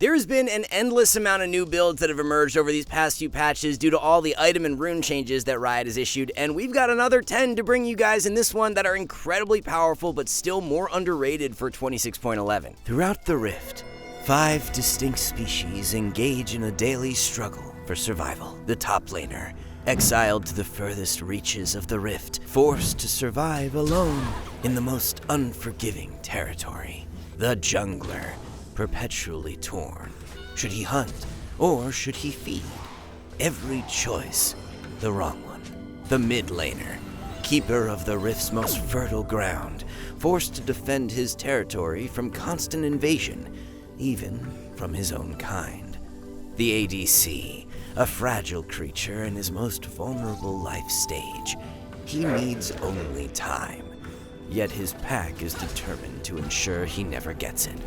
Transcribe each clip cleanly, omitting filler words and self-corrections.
There's been an endless amount of new builds that have emerged over these past few patches due to all the item and rune changes that Riot has issued, and we've got another 10 to bring you guys in this one that are incredibly powerful but still more underrated for 26.11. Throughout the Rift, 5 distinct species engage in a daily struggle for survival. The top laner, exiled to the furthest reaches of the Rift, forced to survive alone in the most unforgiving territory. The jungler, perpetually torn. Should he hunt, or should he feed? Every choice, the wrong one. The mid laner, keeper of the Rift's most fertile ground, forced to defend his territory from constant invasion, even from his own kind. The ADC, a fragile creature in his most vulnerable life stage. He needs only time, yet his pack is determined to ensure he never gets it.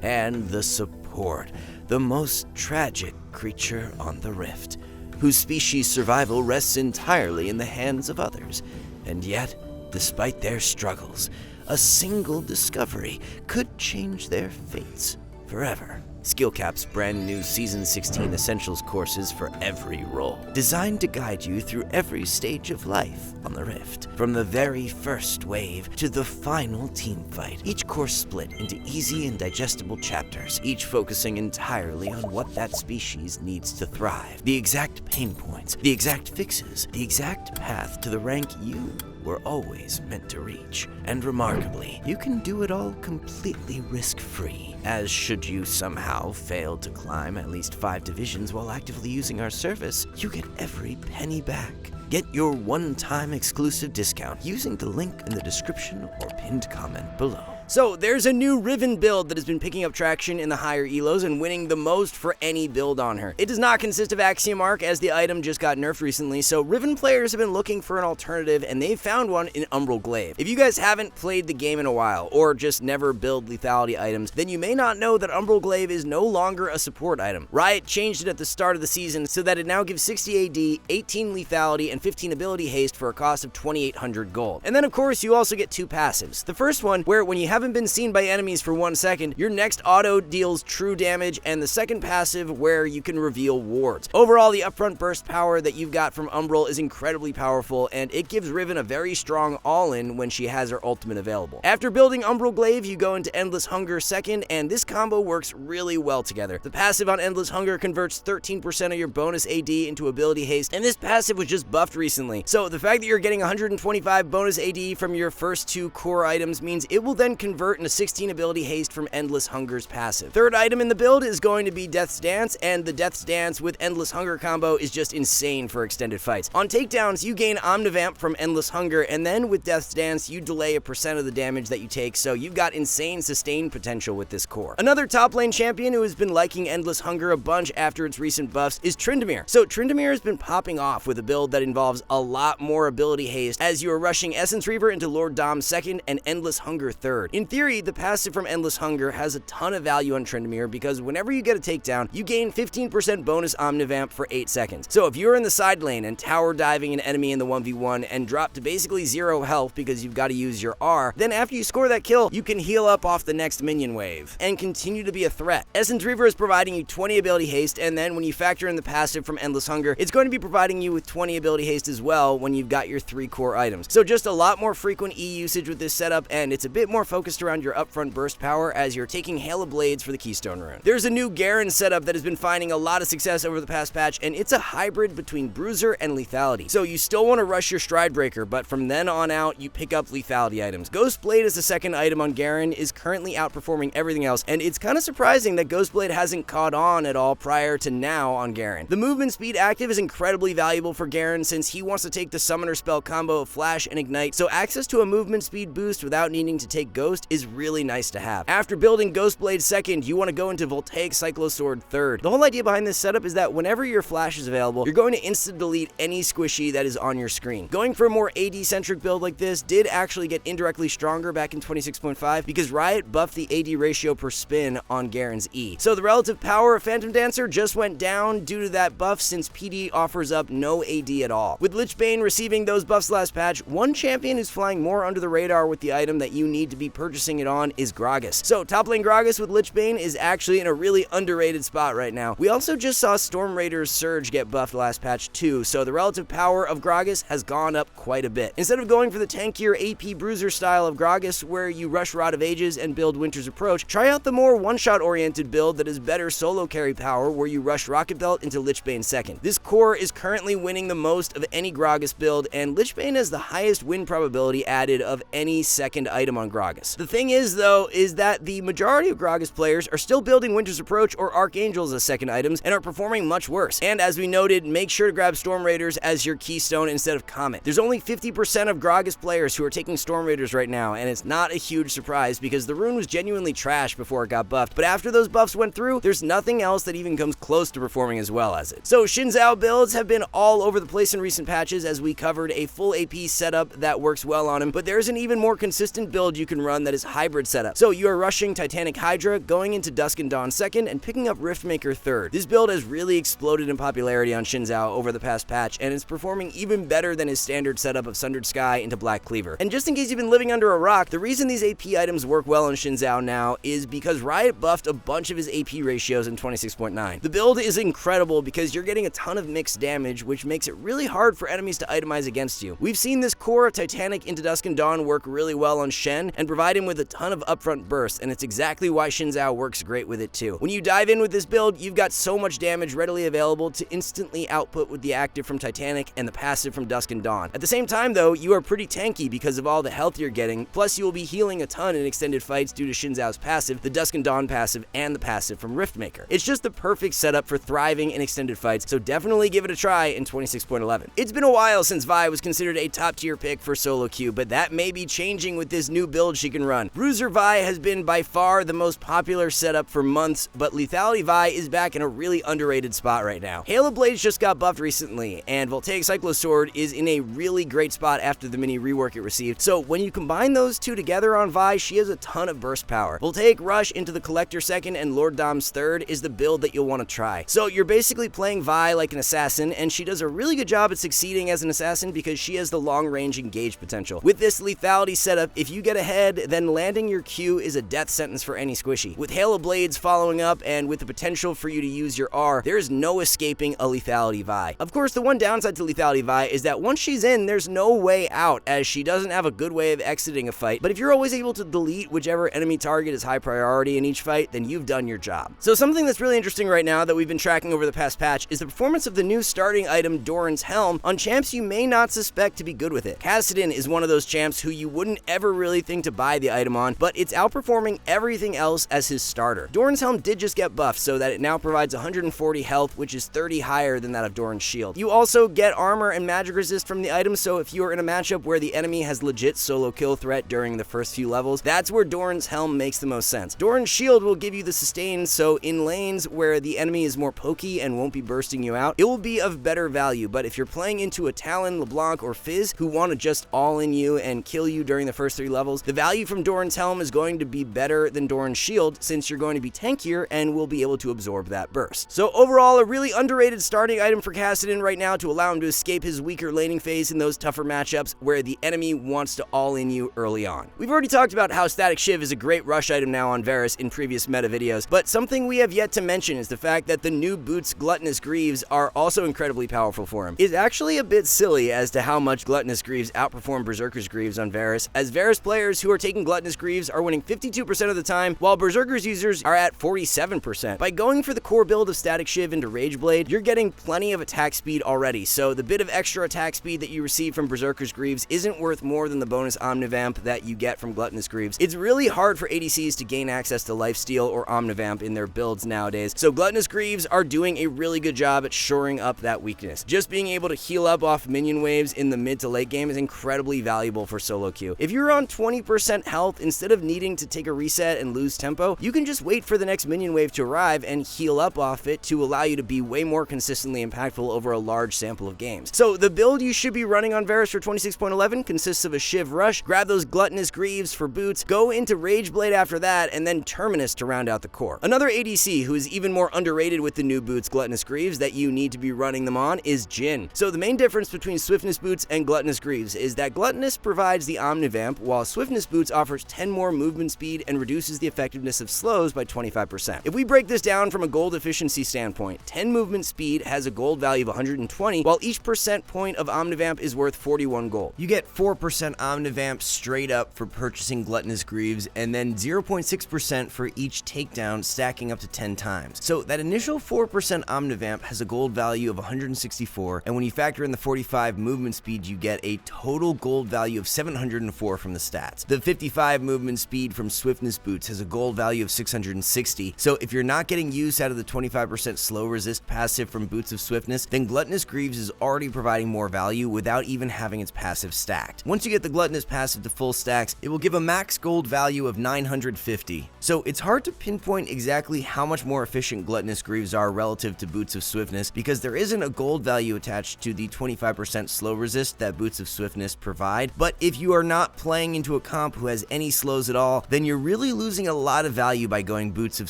And the support, the most tragic creature on the Rift, whose species' survival rests entirely in the hands of others. And yet, despite their struggles, a single discovery could change their fates forever. SkillCapped's brand new Season 16 Essentials courses for every role, designed to guide you through every stage of life on the Rift, from the very first wave to the final team fight. Each course split into easy and digestible chapters, each focusing entirely on what that species needs to thrive, the exact pain points, the exact fixes, the exact path to the rank you were always meant to reach. And remarkably, you can do it all completely risk-free, as should you somehow fail to climb at least 5 divisions while actively using our service, you get every penny back. Get your one-time exclusive discount using the link in the description or pinned comment below. So there's a new Riven build that has been picking up traction in the higher elos and winning the most for any build on her. It does not consist of Axiom Arc, as the item just got nerfed recently, so Riven players have been looking for an alternative and they've found one in Umbral Glaive. If you guys haven't played the game in a while, or just never build lethality items, then you may not know that Umbral Glaive is no longer a support item. Riot changed it at the start of the season so that it now gives 60 AD, 18 lethality, and 15 ability haste for a cost of 2,800 gold. And then of course you also get 2 passives. The first one, where when you haven't been seen by enemies for 1 second, your next auto deals true damage, and the second passive where you can reveal wards. Overall, the upfront burst power that you've got from Umbral is incredibly powerful, and it gives Riven a very strong all-in when she has her ultimate available. After building Umbral Glaive, you go into Endless Hunger second, and this combo works really well together. The passive on Endless Hunger converts 13% of your bonus AD into ability haste, and this passive was just buffed recently. So the fact that you're getting 125 bonus AD from your first 2 core items means it will then convert into 16 ability haste from Endless Hunger's passive. Third item in the build is going to be Death's Dance, and the Death's Dance with Endless Hunger combo is just insane for extended fights. On takedowns, you gain Omnivamp from Endless Hunger, and then with Death's Dance, you delay a % of the damage that you take, so you've got insane sustain potential with this core. Another top lane champion who has been liking Endless Hunger a bunch after its recent buffs is Tryndamere. So Tryndamere has been popping off with a build that involves a lot more ability haste, as you are rushing Essence Reaver into Lord Dom second and Endless Hunger third. In theory, the passive from Endless Hunger has a ton of value on Tryndamere because whenever you get a takedown, you gain 15% bonus Omnivamp for 8 seconds. So if you're in the side lane and tower diving an enemy in the 1v1 and drop to basically 0 health because you've got to use your R, then after you score that kill, you can heal up off the next minion wave and continue to be a threat. Essence Reaver is providing you 20 ability haste, and then when you factor in the passive from Endless Hunger, it's going to be providing you with 20 ability haste as well when you've got your 3 core items. So just a lot more frequent E usage with this setup, and it's a bit more focused around your upfront burst power as you're taking Hail of Blades for the Keystone rune. There's a new Garen setup that has been finding a lot of success over the past patch, and it's a hybrid between Bruiser and Lethality. So you still want to rush your Stride Breaker, but from then on out, you pick up Lethality items. Ghost Blade as the second item on Garen is currently outperforming everything else, and it's kind of surprising that Ghost Blade hasn't caught on at all prior to now on Garen. The movement speed active is incredibly valuable for Garen since he wants to take the summoner spell combo of Flash and Ignite, so access to a movement speed boost without needing to take Ghost is really nice to have. After building Ghost Blade second, you want to go into Voltaic Cyclosword third. The whole idea behind this setup is that whenever your flash is available, you're going to insta-delete any squishy that is on your screen. Going for a more AD-centric build like this did actually get indirectly stronger back in 26.5 because Riot buffed the AD ratio per spin on Garen's E. So the relative power of Phantom Dancer just went down due to that buff since PD offers up no AD at all. With Lich Bane receiving those buffs last patch, one champion who's flying more under the radar with the item that you need to be purchasing it on is Gragas. So top lane Gragas with Lich Bane is actually in a really underrated spot right now. We also just saw Storm Raider's Surge get buffed last patch too, so the relative power of Gragas has gone up quite a bit. Instead of going for the tankier AP Bruiser style of Gragas where you rush Rod of Ages and build Winter's Approach, try out the more one-shot oriented build that is better solo carry power where you rush Rocket Belt into Lich Bane second. This core is currently winning the most of any Gragas build, and Lich Bane has the highest win probability added of any second item on Gragas. The thing is though, is that the majority of Gragas players are still building Winter's Approach or Archangels as second items and are performing much worse. And as we noted, make sure to grab Storm Raiders as your keystone instead of Comet. There's only 50% of Gragas players who are taking Storm Raiders right now, and it's not a huge surprise because the rune was genuinely trash before it got buffed, but after those buffs went through, there's nothing else that even comes close to performing as well as it. So Xin Zhao builds have been all over the place in recent patches as we covered a full AP setup that works well on him, but there's an even more consistent build you can run that is hybrid setup. So you are rushing Titanic Hydra, going into Dusk and Dawn second, and picking up Riftmaker third. This build has really exploded in popularity on Xin Zhao over the past patch, and it's performing even better than his standard setup of Sundered Sky into Black Cleaver. And just in case you've been living under a rock, the reason these AP items work well on Xin Zhao now is because Riot buffed a bunch of his AP ratios in 26.9. The build is incredible because you're getting a ton of mixed damage, which makes it really hard for enemies to itemize against you. We've seen this core of Titanic into Dusk and Dawn work really well on Shen and provide him with a ton of upfront burst, and it's exactly why Xin Zhao works great with it too. When you dive in with this build, you've got so much damage readily available to instantly output with the active from Titanic and the passive from Dusk and Dawn. At the same time though, you are pretty tanky because of all the health you're getting, plus you will be healing a ton in extended fights due to Xin Zhao's passive, the Dusk and Dawn passive, and the passive from Riftmaker. It's just the perfect setup for thriving in extended fights, so definitely give it a try in 26.11. It's been a while since Vi was considered a top tier pick for solo queue, but that may be changing with this new build she can run. Bruiser Vi has been by far the most popular setup for months, but Lethality Vi is back in a really underrated spot right now. Halo Blades just got buffed recently, and Voltaic Cyclosword is in a really great spot after the mini rework it received, so when you combine those two together on Vi, she has a ton of burst power. Voltaic Rush into the Collector second and Lord Dom's third is the build that you'll want to try. So you're basically playing Vi like an assassin, and she does a really good job at succeeding as an assassin because she has the long range engage potential. With this lethality setup, if you get ahead, then landing your Q is a death sentence for any squishy. With Halo Blades following up and with the potential for you to use your R, there is no escaping a lethality Vi. Of course, the one downside to lethality Vi is that once she's in, there's no way out as she doesn't have a good way of exiting a fight, but if you're always able to delete whichever enemy target is high priority in each fight, then you've done your job. So something that's really interesting right now that we've been tracking over the past patch is the performance of the new starting item Doran's Helm on champs you may not suspect to be good with it. Kassadin is one of those champs who you wouldn't ever really think to buy the item on, but it's outperforming everything else as his starter. Doran's Helm did just get buffed so that it now provides 140 health, which is 30 higher than that of Doran's shield. You also get armor and magic resist from the item, so if you're in a matchup where the enemy has legit solo kill threat during the first few levels, that's where Doran's Helm makes the most sense. Doran's shield will give you the sustain, so in lanes where the enemy is more pokey and won't be bursting you out, it will be of better value, but if you're playing into a Talon, LeBlanc, or Fizz who want to just all in you and kill you during the first 3 levels, the value from Doran's Helm is going to be better than Doran's shield since you're going to be tankier and will be able to absorb that burst. So overall, a really underrated starting item for Kassadin right now to allow him to escape his weaker laning phase in those tougher matchups where the enemy wants to all in you early on. We've already talked about how Static Shiv is a great rush item now on Varus in previous meta videos, but something we have yet to mention is the fact that the new boots Gluttonous Greaves are also incredibly powerful for him. It's actually a bit silly as to how much Gluttonous Greaves outperform Berserker's Greaves on Varus, as Varus players who are taking Gluttonous Greaves are winning 52% of the time, while Berserker's users are at 47%. By going for the core build of Static Shiv into Rageblade, you're getting plenty of attack speed already, so the bit of extra attack speed that you receive from Berserker's Greaves isn't worth more than the bonus Omnivamp that you get from Gluttonous Greaves. It's really hard for ADCs to gain access to Lifesteal or Omnivamp in their builds nowadays, so Gluttonous Greaves are doing a really good job at shoring up that weakness. Just being able to heal up off minion waves in the mid to late game is incredibly valuable for solo queue. If you're on 20% health, instead of needing to take a reset and lose tempo, you can just wait for the next minion wave to arrive and heal up off it to allow you to be way more consistently impactful over a large sample of games. So the build you should be running on Varus for 26.11 consists of a Shiv Rush, grab those Gluttonous Greaves for boots, go into Rageblade after that, and then Terminus to round out the core. Another ADC who is even more underrated with the new boots Gluttonous Greaves that you need to be running them on is Jhin. So the main difference between Swiftness boots and Gluttonous Greaves is that Gluttonous provides the Omnivamp, while Swiftness boots Boots offers 10 more movement speed and reduces the effectiveness of slows by 25%. If we break this down from a gold efficiency standpoint, 10 movement speed has a gold value of 120, while each percent point of Omnivamp is worth 41 gold. You get 4% Omnivamp straight up for purchasing Gluttonous Greaves, and then 0.6% for each takedown, stacking up to 10 times. So that initial 4% Omnivamp has a gold value of 164, and when you factor in the 45 movement speed, you get a total gold value of 704 from the stats. The 55 movement speed from Swiftness Boots has a gold value of 660, so if you're not getting use out of the 25% slow resist passive from Boots of Swiftness, then Gluttonous Greaves is already providing more value without even having its passive stacked. Once you get the Gluttonous passive to full stacks, it will give a max gold value of 950. So it's hard to pinpoint exactly how much more efficient Gluttonous Greaves are relative to Boots of Swiftness because there isn't a gold value attached to the 25% slow resist that Boots of Swiftness provide, but if you are not playing into a comp who has any slows at all, then you're really losing a lot of value by going Boots of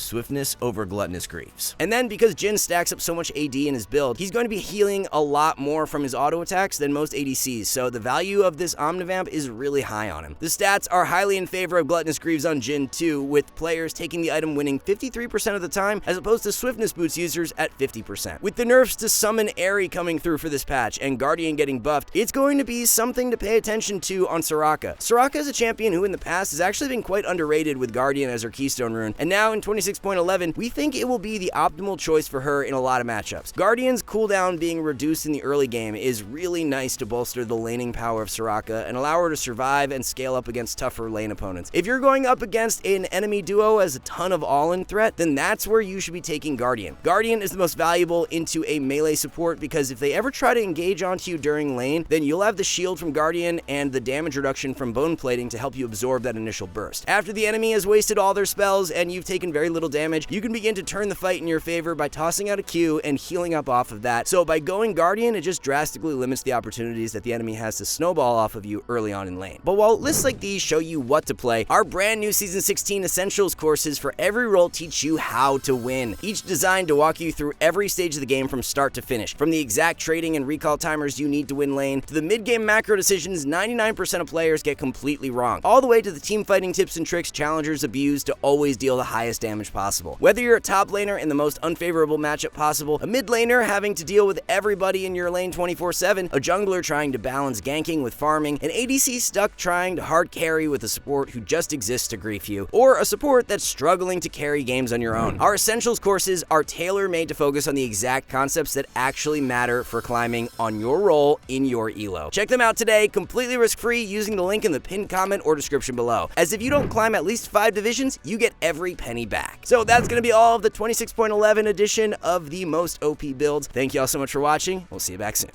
Swiftness over Gluttonous Greaves. And then because Jhin stacks up so much AD in his build, he's going to be healing a lot more from his auto attacks than most ADCs, so the value of this Omnivamp is really high on him. The stats are highly in favor of Gluttonous Greaves on Jhin too, with players taking the item winning 53% of the time as opposed to Swiftness Boots users at 50%. With the nerfs to Summon Airy coming through for this patch and Guardian getting buffed, it's going to be something to pay attention to on Soraka. Soraka is a champion who in the past has actually been quite underrated with Guardian as her keystone rune, and now in 26.11, we think it will be the optimal choice for her in a lot of matchups. Guardian's cooldown being reduced in the early game is really nice to bolster the laning power of Soraka and allow her to survive and scale up against tougher lane opponents. If you're going up against an enemy duo as a ton of all-in threat, then that's where you should be taking Guardian. Guardian is the most valuable into a melee support because if they ever try to engage onto you during lane, then you'll have the shield from Guardian and the damage reduction from bone plating to help you absorb that initial burst. After the enemy has wasted all their spells and you've taken very little damage, you can begin to turn the fight in your favor by tossing out a Q and healing up off of that. So by going Guardian, it just drastically limits the opportunities that the enemy has to snowball off of you early on in lane. But while lists like these show you what to play, our brand new Season 16 Essentials courses for every role teach you how to win, each designed to walk you through every stage of the game from start to finish. From the exact trading and recall timers you need to win lane, to the mid-game macro decisions 99% of players get completely wrong, all the way to the team fighting tips and tricks challengers abuse to always deal the highest damage possible. Whether you're a top laner in the most unfavorable matchup possible, a mid laner having to deal with everybody in your lane 24/7, a jungler trying to balance ganking with farming, an ADC stuck trying to hard carry with a support who just exists to grief you, or a support that's struggling to carry games on your own. Our Essentials courses are tailor-made to focus on the exact concepts that actually matter for climbing on your role in your elo. Check them out today, completely risk-free, using the link in the pinned comment or description below. As if you don't climb at least 5 divisions, you get every penny back. So that's going to be all of the 26.11 edition of the most OP builds. Thank you all so much for watching. We'll see you back soon.